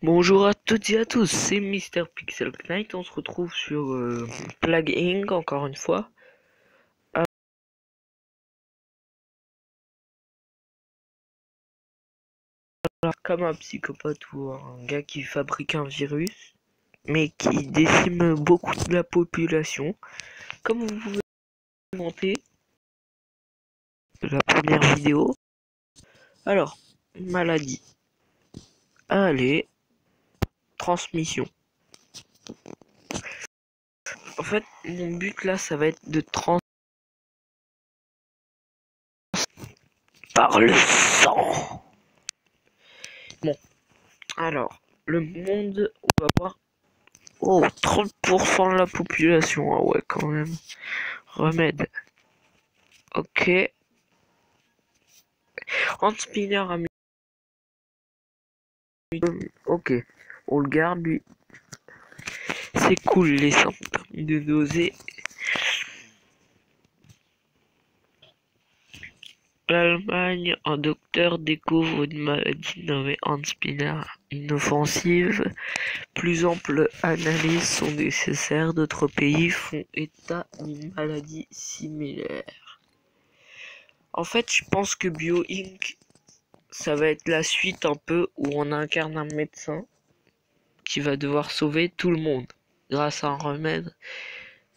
Bonjour à toutes et à tous, c'est Mister Pixel Knight, on se retrouve sur Plague Inc. encore une fois. Alors, comme un psychopathe ou un gars qui fabrique un virus, mais qui décime beaucoup de la population, comme vous pouvez monter la première vidéo. Alors, maladie. Allez, transmission. En fait, mon but là, ça va être de par le sang. Bon, alors, le monde, on va voir. Oh, 30% de la population, ah ouais, quand même. Remède. Ok. Hand spinner à ok. On le garde, lui. C'est cool, les symptômes de nausée. L'Allemagne, un docteur découvre une maladie nommée hand spinner inoffensive. Plus ample analyses sont nécessaires. D'autres pays font état d'une maladie similaire. En fait, je pense que Bio Inc. ça va être la suite un peu où on incarne un médecin qui va devoir sauver tout le monde grâce à un remède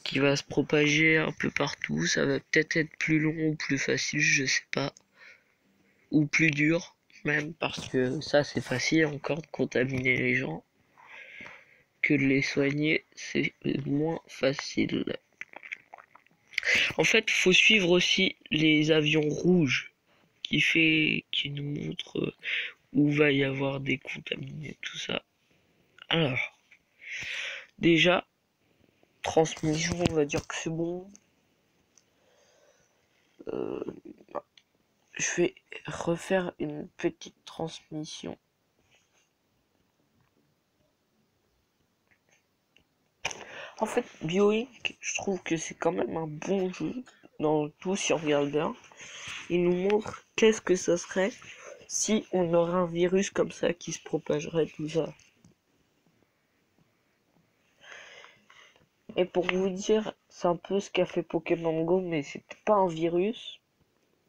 qui va se propager un peu partout. Ça va peut-être être plus long ou plus facile, je sais pas. Ou plus dur, même, parce que ça c'est facile encore de contaminer les gens. Que de les soigner, c'est moins facile. En fait, faut suivre aussi les avions rouges qui nous montrent où va y avoir des contaminés, tout ça. Alors, déjà, transmission, on va dire que c'est bon. Je vais refaire une petite transmission. En fait, BioInc, je trouve que c'est quand même un bon jeu dans tout si on regarde bien. Il nous montre qu'est-ce que ça serait si on aurait un virus comme ça qui se propagerait, tout ça. Et pour vous dire, c'est un peu ce qu'a fait Pokémon Go, mais c'était pas un virus,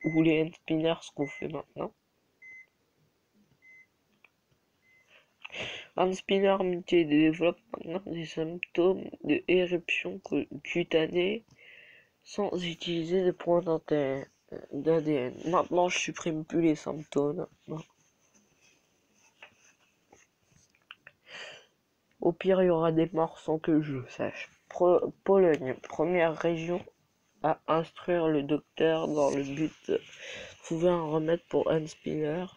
ou les N-Spinners, ce qu'on fait maintenant. Un spinner muté développe maintenant des symptômes de éruption cutanée sans utiliser de points d'ADN. Maintenant, je supprime plus les symptômes. Non. Au pire, il y aura des morts sans que je sache. Pologne, première région à instruire le docteur dans le but de trouver un remède pour Hans Spinner.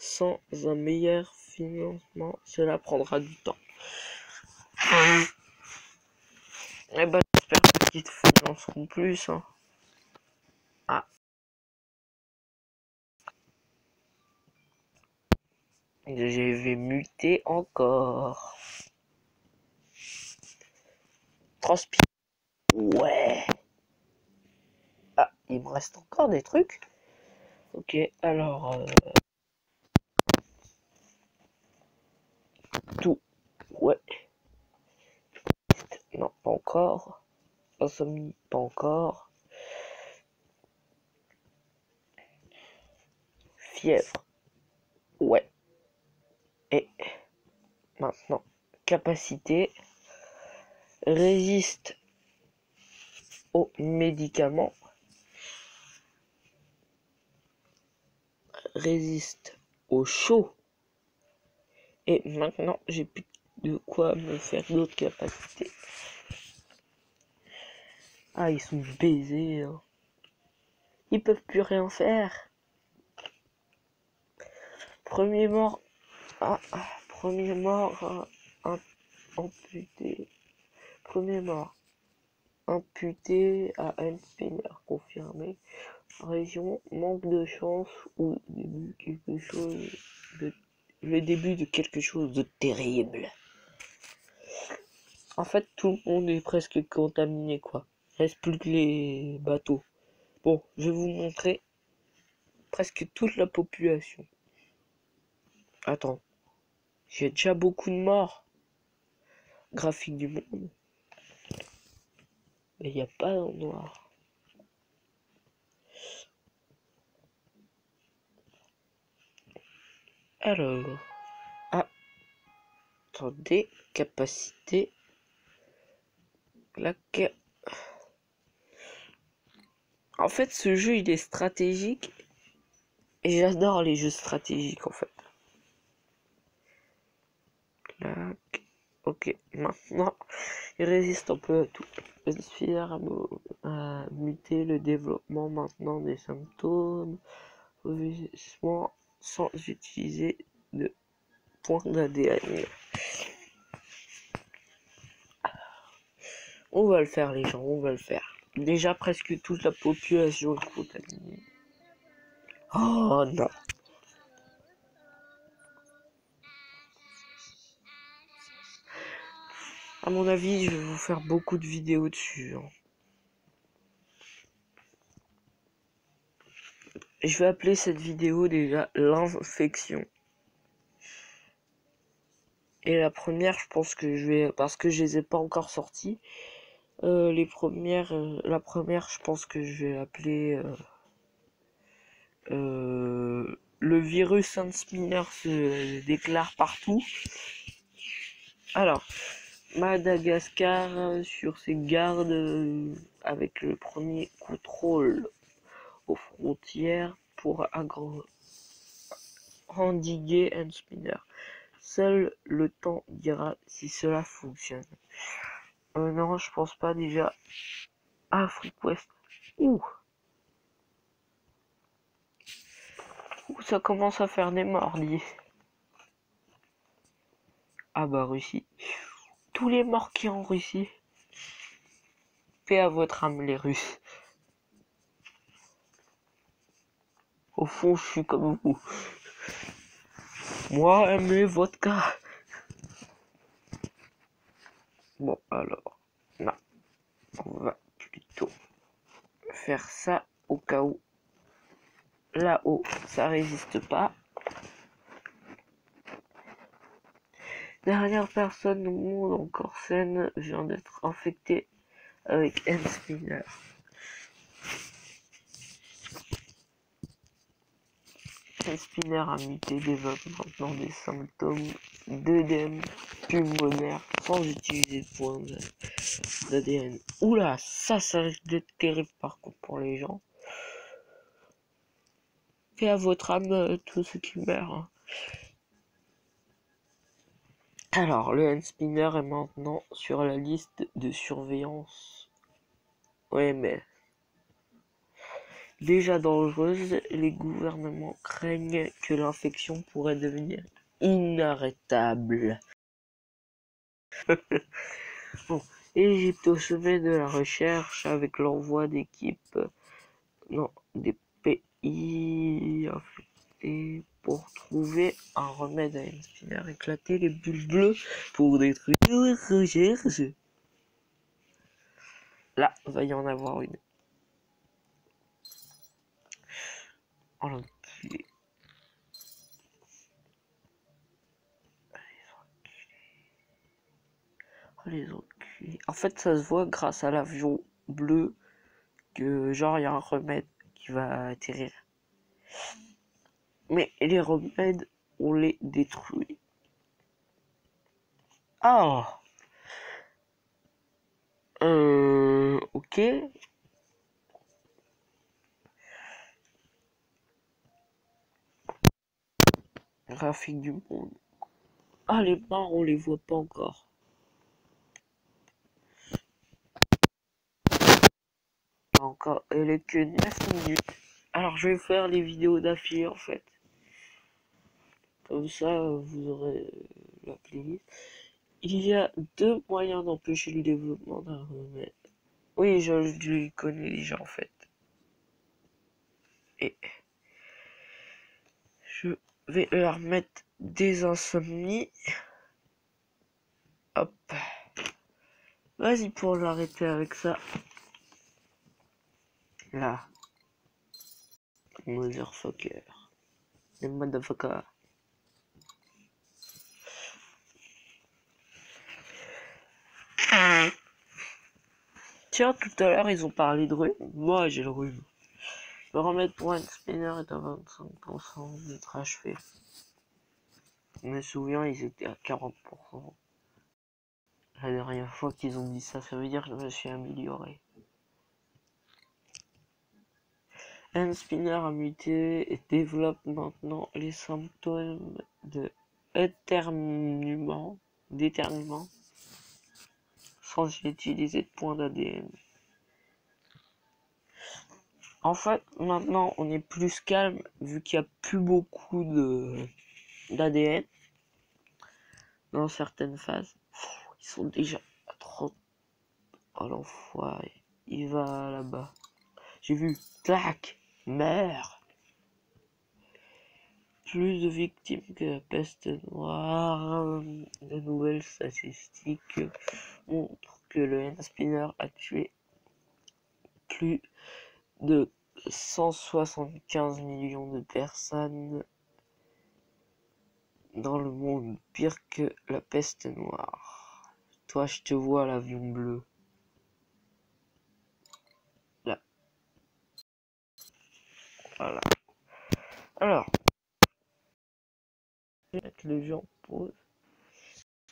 Sans un meilleur financement, cela prendra du temps. Eh ben, j'espère qu'ils te financeront plus. Hein. Ah, je vais muter encore. Transpi. Ouais. Ah, il me reste encore des trucs. Ok, alors tout. Ouais. Non, pas encore. Insomnie, pas encore. Fièvre. Ouais. Et maintenant, capacité. Résiste aux médicaments. Résiste au chaud. Et maintenant, j'ai plus de quoi me faire d'autres capacités. Ah, ils sont baisés. Hein. Ils peuvent plus rien faire. Premier mort. Ah, premier mort. Amputé. Premier mort. Imputé à un spinner. Confirmé. Région. Manque de chance ou début quelque chose de. Le début de quelque chose de terrible. En fait, tout le monde est presque contaminé, quoi. Reste plus que les bateaux. Bon, je vais vous montrer presque toute la population. Attends. J'ai déjà beaucoup de morts. Graphique du monde. Mais il n'y a pas en noir. Alors. Ah. Attendez. Capacité. Clac. En fait, ce jeu, il est stratégique. Et j'adore les jeux stratégiques, en fait. Clac. Ok. Maintenant, il résiste un peu à tout. Réussir à muter le développement maintenant des symptômes. Vieillissement sans utiliser de points d'ADN. On va le faire, les gens, on va le faire. Déjà, presque toute la population est contaminée. Oh non. À mon avis, je vais vous faire beaucoup de vidéos dessus. Je vais appeler cette vidéo déjà l'infection. Et la première, je pense que je vais, parce que je les ai pas encore sorties. Les premières, la première, je pense que je vais appeler le virus Huntsmiller se déclare partout. Alors, Madagascar sur ses gardes avec le premier contrôle aux frontières pour endiguer Huntsmiller. Seul le temps dira si cela fonctionne. Non, je pense pas déjà. Afrique Ouest. Ouh, ça commence à faire des mordis. Ah bah Russie. Tous les morts qui en Russie. Paix à votre âme les Russes. Au fond, je suis comme vous. Moi, aimer vodka. Bon, alors, non. On va plutôt faire ça au cas où. Là-haut, ça résiste pas. Dernière personne au monde encore saine vient d'être infectée avec Huntsmiller. Huntsmiller a muté, développe maintenant des symptômes d'œdème pulmonaire sans utiliser de points d'ADN. Oula, ça risque d'être terrible par contre pour les gens. Paix à votre âme, tous ceux qui meurent. Hein. Alors, le Huntsmiller est maintenant sur la liste de surveillance OMS. Déjà dangereuse, les gouvernements craignent que l'infection pourrait devenir inarrêtable. Bon, Égypte au sommet de la recherche avec l'envoi d'équipes des pays infectés pour trouver un remède à Huntsmiller, éclater les bulles bleues pour détruire les recherches. Là, va y en avoir une. Oh l'enculé. Oh les enculés. En fait, ça se voit grâce à l'avion bleu que genre il y a un remède qui va atterrir. Mais les remèdes, on les détruit. Ah, ok. Graphique du monde. Ah, les barres, on les voit pas encore. Encore, elle est que 9 minutes. Alors, je vais faire les vidéos d'affilée en fait. Comme ça, vous aurez la playlist. Il y a deux moyens d'empêcher le développement d'un remède. Oui, je les connais déjà en fait. Et je vais leur mettre des insomnies. Hop. Vas-y pour l'arrêter avec ça. Là. Motherfucker. Les motherfucker. Tiens, tout à l'heure, ils ont parlé de rhume. Moi, j'ai le rhume. Le remède pour un spinner est à 25% d'être achevé. Je me souviens, ils étaient à 40%. La dernière fois qu'ils ont dit ça, ça veut dire que je me suis amélioré. Un spinner a muté et développe maintenant les symptômes de d'éternuement sans utiliser de point d'ADN. En fait, maintenant, on est plus calme vu qu'il n'y a plus beaucoup d'ADN dans certaines phases. Ils sont déjà à 30. Oh l'enfoiré, il va là-bas. J'ai vu, clac, merde. Plus de victimes que la peste noire. De nouvelles statistiques montrent que le hand-spinner a tué plus de 175 millions de personnes dans le monde, pire que la peste noire. Toi, je te vois l'avion bleu. Là. Voilà. Alors, je vais mettre le jeu en pause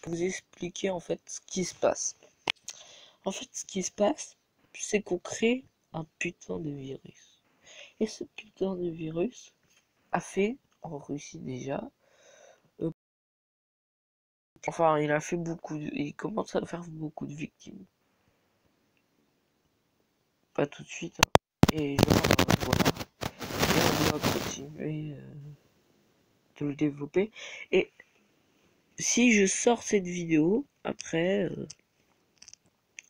pour vous expliquer en fait ce qui se passe. En fait, ce qui se passe, c'est qu'on crée un putain de virus. Et ce putain de virus a fait, en Russie déjà, enfin, il a fait il commence à faire beaucoup de victimes. Pas tout de suite, hein. Et genre, voilà. Et on doit continuer de le développer. Et si je sors cette vidéo, après,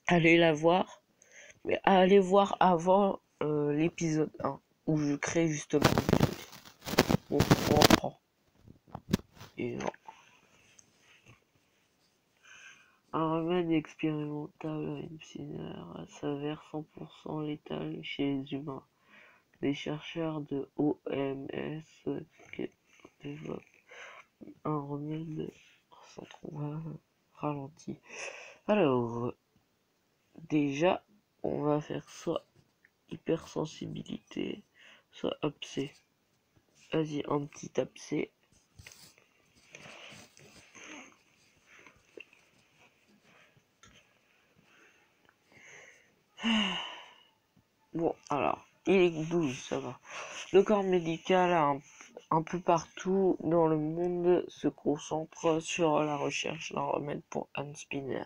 allez la voir. Mais allez voir avant l'épisode 1, où je crée justement le truc. Bon, on reprend. Et non. Un remède expérimental Spinner s'avère 100% létal chez les humains. Les chercheurs de OMS développent un remède sans trouver ralenti. Alors, déjà, on va faire soit hypersensibilité, soit abcès. Vas-y, un petit abcès. Bon, alors, il est 12, ça va. Le corps médical un peu partout dans le monde se concentre sur la recherche d'un remède pour hand spinner.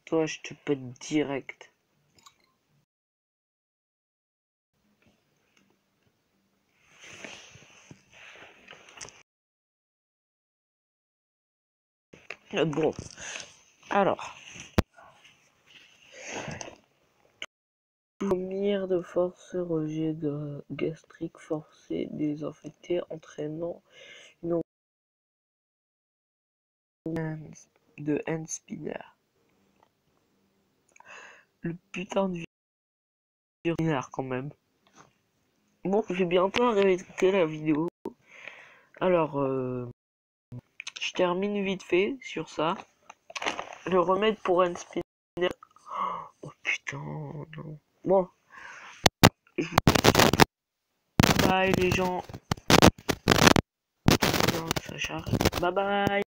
Toi, je te pète direct. Bon, alors. Vomir de force, rejet gastrique forcé, désinfecté, entraînant une de hand spinner. Le putain de virus quand même. Bon, je vais bientôt arrêter la vidéo. Alors, je termine vite fait sur ça. Le remède pour hand spinner. Oh putain, non. Bon. Bye les gens. Ça charge. Bye bye.